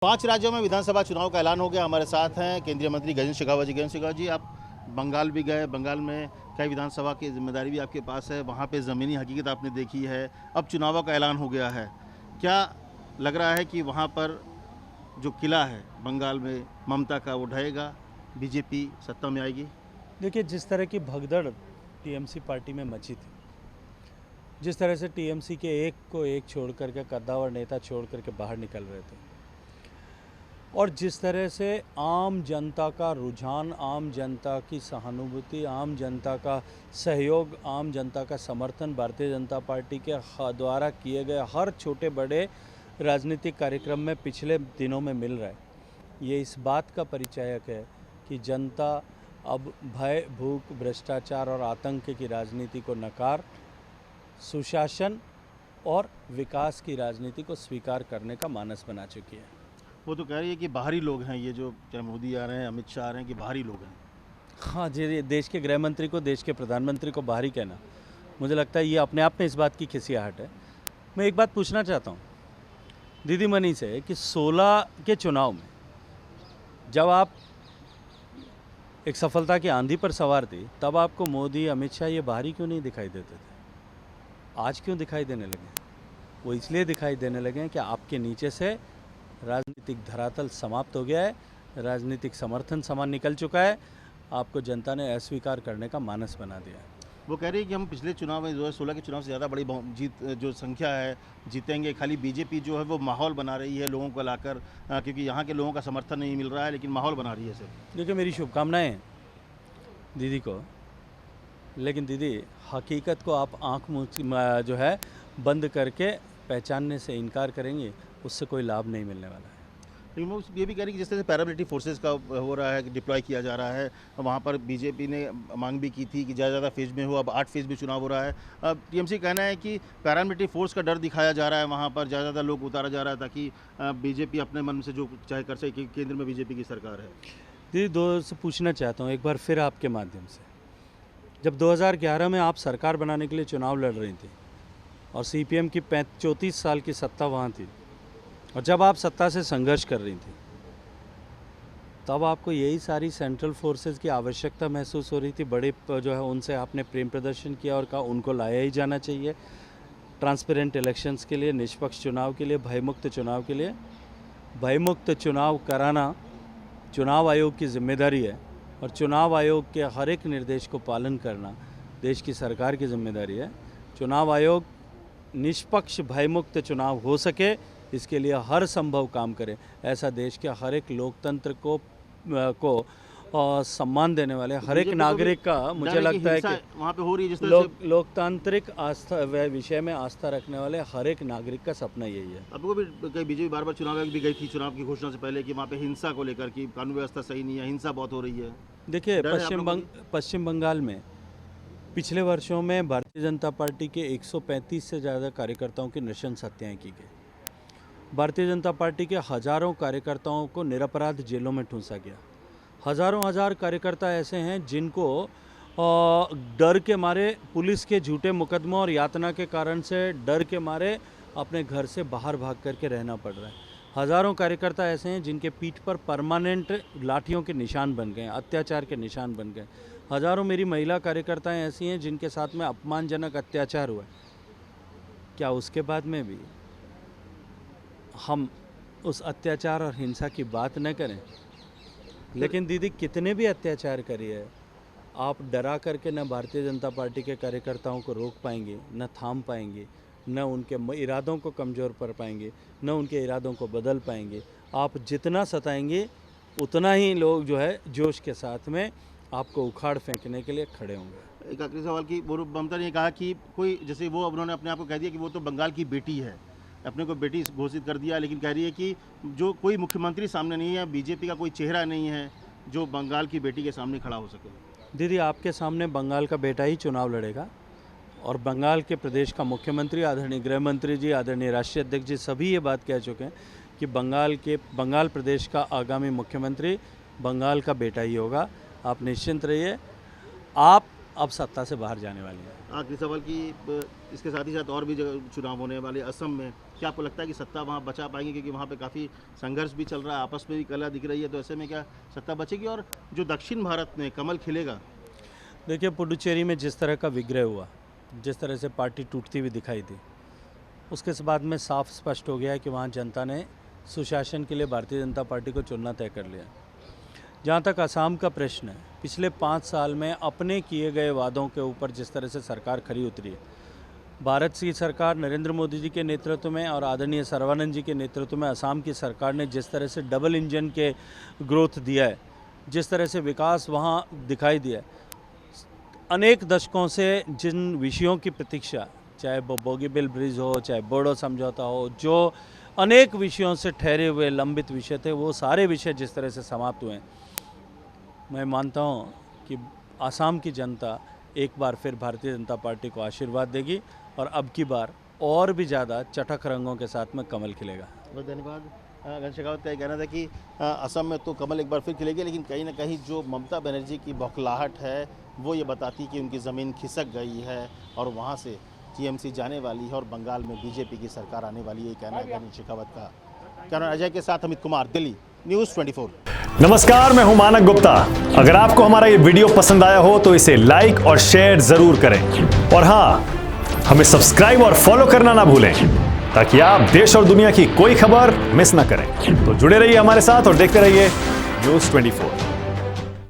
5 राज्यों में विधानसभा चुनाव का ऐलान हो गया। हमारे साथ हैं केंद्रीय मंत्री गजेंद्र शेखावत जी। गजेंद्र शेखावत जी, आप बंगाल भी गए, बंगाल में कई विधानसभा की जिम्मेदारी भी आपके पास है, वहाँ पे ज़मीनी हकीकत आपने देखी है। अब चुनावों का ऐलान हो गया है, क्या लग रहा है कि वहाँ पर जो किला है बंगाल में ममता का, वो ढहेगा, बीजेपी सत्ता में आएगी? देखिए, जिस तरह की भगदड़ टीएमसी पार्टी में मची थी, जिस तरह से टीएमसी के एक को एक छोड़ करके कद्दावर नेता छोड़ करके बाहर निकल रहे थे, और जिस तरह से आम जनता का रुझान, आम जनता की सहानुभूति, आम जनता का सहयोग, आम जनता का समर्थन भारतीय जनता पार्टी के द्वारा किए गए हर छोटे बड़े राजनीतिक कार्यक्रम में पिछले दिनों में मिल रहा है, ये इस बात का परिचायक है कि जनता अब भय, भूख, भ्रष्टाचार और आतंक की राजनीति को नकार सुशासन और विकास की राजनीति को स्वीकार करने का मानस बना चुकी है। वो तो कह रही है कि बाहरी लोग हैं, ये जो चाहे मोदी आ रहे हैं, अमित शाह आ रहे हैं, कि बाहरी लोग हैं। हाँ जी, देश के गृह मंत्री को, देश के प्रधानमंत्री को बाहरी कहना, मुझे लगता है ये अपने आप में इस बात की खिसियाहट है। मैं एक बात पूछना चाहता हूँ दीदी मनी से कि 16 के चुनाव में जब आप एक सफलता की आंधी पर सवार थी, तब आपको मोदी, अमित शाह ये बाहरी क्यों नहीं दिखाई देते थे? आज क्यों दिखाई देने लगे? वो इसलिए दिखाई देने लगे हैं कि आपके नीचे से राजनीतिक धरातल समाप्त हो गया है, राजनीतिक समर्थन समान निकल चुका है, आपको जनता ने अस्वीकार करने का मानस बना दिया है। वो कह रही है कि हम पिछले चुनाव में 2016 के चुनाव से ज़्यादा बड़ी जीत जो संख्या है जीतेंगे। खाली बीजेपी जो है वो माहौल बना रही है लोगों को लाकर, क्योंकि यहाँ के लोगों का समर्थन नहीं मिल रहा है, लेकिन माहौल बना रही है सिर्फ। देखिए, मेरी शुभकामनाएं दीदी को, लेकिन दीदी हकीकत को आप आँख मुँह जो है बंद करके पहचानने से इनकार करेंगे, उससे कोई लाभ नहीं मिलने वाला है। लेकिन वो ये भी कह रही है कि जिस तरह से पैरामिलिट्री फोर्सेस का हो रहा है, डिप्लॉय किया जा रहा है, वहाँ पर बीजेपी ने मांग भी की थी कि ज़्यादा फेज़ में हो, अब 8 फेज़ में चुनाव हो रहा है। अब टीएमसी का कहना है कि पैरामिलिट्री फोर्स का डर दिखाया जा रहा है, वहाँ पर ज़्यादा लोग उतारा जा रहा है ताकि बीजेपी अपने मन से जो चाहे कर सके, केंद्र में बीजेपी की सरकार है। दीदी, दो से पूछना चाहता हूँ एक बार फिर आपके माध्यम से, जब 2011 में आप सरकार बनाने के लिए चुनाव लड़ रही थी और सीपीएम की 34 साल की सत्ता वहाँ थी, और जब आप सत्ता से संघर्ष कर रही थी, तब आपको यही सारी सेंट्रल फोर्सेस की आवश्यकता महसूस हो रही थी, बड़े जो है उनसे आपने प्रेम प्रदर्शन किया और कहा उनको लाया ही जाना चाहिए ट्रांसपेरेंट इलेक्शंस के लिए, निष्पक्ष चुनाव के लिए, भयमुक्त चुनाव के लिए। भयमुक्त चुनाव कराना चुनाव आयोग की जिम्मेदारी है, और चुनाव आयोग के हर एक निर्देश को पालन करना देश की सरकार की जिम्मेदारी है। चुनाव आयोग निष्पक्ष भयमुक्त चुनाव हो सके, इसके लिए हर संभव काम करे, ऐसा देश के हर एक लोकतंत्र को सम्मान देने वाले हर एक नागरिक का, मुझे लगता है कि वहाँ पे हो रही है जिस तरह से लोकतांत्रिक आस्था विषय में आस्था रखने वाले हर एक नागरिक का सपना यही है। आपको भी कई बीजेपी बार बार चुनाव आयोग भी गई थी चुनाव की घोषणा से पहले कि वहाँ पे हिंसा को लेकर कि कानून व्यवस्था सही नहीं है, हिंसा बहुत हो रही है। देखिए, डर है आप लोगों को? पश्चिम बंगाल में पिछले वर्षों में भारतीय जनता पार्टी के 135 से ज़्यादा कार्यकर्ताओं की नृशंस हत्याएं की गई। भारतीय जनता पार्टी के हजारों कार्यकर्ताओं को निरपराध जेलों में ठूंसा गया। हजार कार्यकर्ता ऐसे हैं जिनको डर के मारे, पुलिस के झूठे मुकदमों और यातना के कारण से डर के मारे अपने घर से बाहर भाग करके रहना पड़ रहा है। हज़ारों कार्यकर्ता ऐसे हैं जिनके पीठ पर परमानेंट लाठियों के निशान बन गए, अत्याचार के निशान बन गए। हज़ारों मेरी महिला कार्यकर्ताएं ऐसी हैं जिनके साथ में अपमानजनक अत्याचार हुआ। क्या उसके बाद में भी हम उस अत्याचार और हिंसा की बात न करें? लेकिन दीदी, कितने भी अत्याचार करिए, आप डरा करके न भारतीय जनता पार्टी के कार्यकर्ताओं को रोक पाएंगे, न थाम पाएंगे, न उनके इरादों को कमज़ोर कर पाएंगे, न उनके इरादों को बदल पाएंगे। आप जितना सताएंगे उतना ही लोग जो है जोश के साथ में आपको उखाड़ फेंकने के लिए खड़े होंगे। एक आखिरी सवाल की, ममता ने कहा कि कोई, जैसे वो उन्होंने अपने आप को कह दिया कि वो तो बंगाल की बेटी है, अपने को बेटी घोषित कर दिया, लेकिन कह रही है कि जो कोई मुख्यमंत्री सामने नहीं है, बीजेपी का कोई चेहरा नहीं है जो बंगाल की बेटी के सामने खड़ा हो सके। दीदी, आपके सामने बंगाल का बेटा ही चुनाव लड़ेगा, और बंगाल के प्रदेश का मुख्यमंत्री, आदरणीय गृह मंत्री जी, आदरणीय राष्ट्रीय अध्यक्ष जी सभी ये बात कह चुके हैं कि बंगाल प्रदेश का आगामी मुख्यमंत्री बंगाल का बेटा ही होगा। आप निश्चिंत रहिए, आप अब सत्ता से बाहर जाने वाली हैं। आखिरी सवाल की, इसके साथ ही साथ और भी जगह चुनाव होने वाले, असम में क्या आपको लगता है कि सत्ता वहाँ बचा पाएंगे, क्योंकि वहाँ पे काफ़ी संघर्ष भी चल रहा है, आपस में भी कलह दिख रही है, तो ऐसे में क्या सत्ता बचेगी और जो दक्षिण भारत में कमल खिलेगा? देखिए, पुडुचेरी में जिस तरह का विग्रह हुआ, जिस तरह से पार्टी टूटती हुई दिखाई दी, उसके बाद में साफ स्पष्ट हो गया है कि वहाँ जनता ने सुशासन के लिए भारतीय जनता पार्टी को चुनना तय कर लिया। जहाँ तक असम का प्रश्न है, पिछले 5 साल में अपने किए गए वादों के ऊपर जिस तरह से सरकार खरी उतरी है, भारत की सरकार नरेंद्र मोदी जी के नेतृत्व में और आदरणीय सर्बानंद जी के नेतृत्व में असम की सरकार ने जिस तरह से डबल इंजन के ग्रोथ दिया है, जिस तरह से विकास वहाँ दिखाई दिया है, अनेक दशकों से जिन विषयों की प्रतीक्षा, चाहे वो बोगीबिल ब्रिज हो, चाहे बोडो समझौता हो, जो अनेक विषयों से ठहरे हुए लंबित विषय थे, वो सारे विषय जिस तरह से समाप्त हुए हैं, मैं मानता हूँ कि असम की जनता एक बार फिर भारतीय जनता पार्टी को आशीर्वाद देगी और अब की बार और भी ज़्यादा चटक रंगों के साथ में कमल खिलेगा। बहुत धन्यवाद। घनश्याम शेखावत का ये कहना था कि असम में तो कमल एक बार फिर खिलेगी, लेकिन कहीं ना कहीं जो ममता बनर्जी की बौखलाहट है वो ये बताती कि उनकी ज़मीन खिसक गई है और वहाँ से टीएमसी जाने वाली है और बंगाल में बीजेपी की सरकार आने वाली है। ये कहना है घनश्याम शेखावत का। कैमरा अजय के साथ अमित कुमार, दिल्ली न्यूज़ 24। नमस्कार, मैं हूं मानक गुप्ता। अगर आपको हमारा ये वीडियो पसंद आया हो तो इसे लाइक और शेयर जरूर करें, और हाँ, हमें सब्सक्राइब और फॉलो करना ना भूलें ताकि आप देश और दुनिया की कोई खबर मिस ना करें। तो जुड़े रहिए हमारे साथ और देखते रहिए न्यूज़ 24।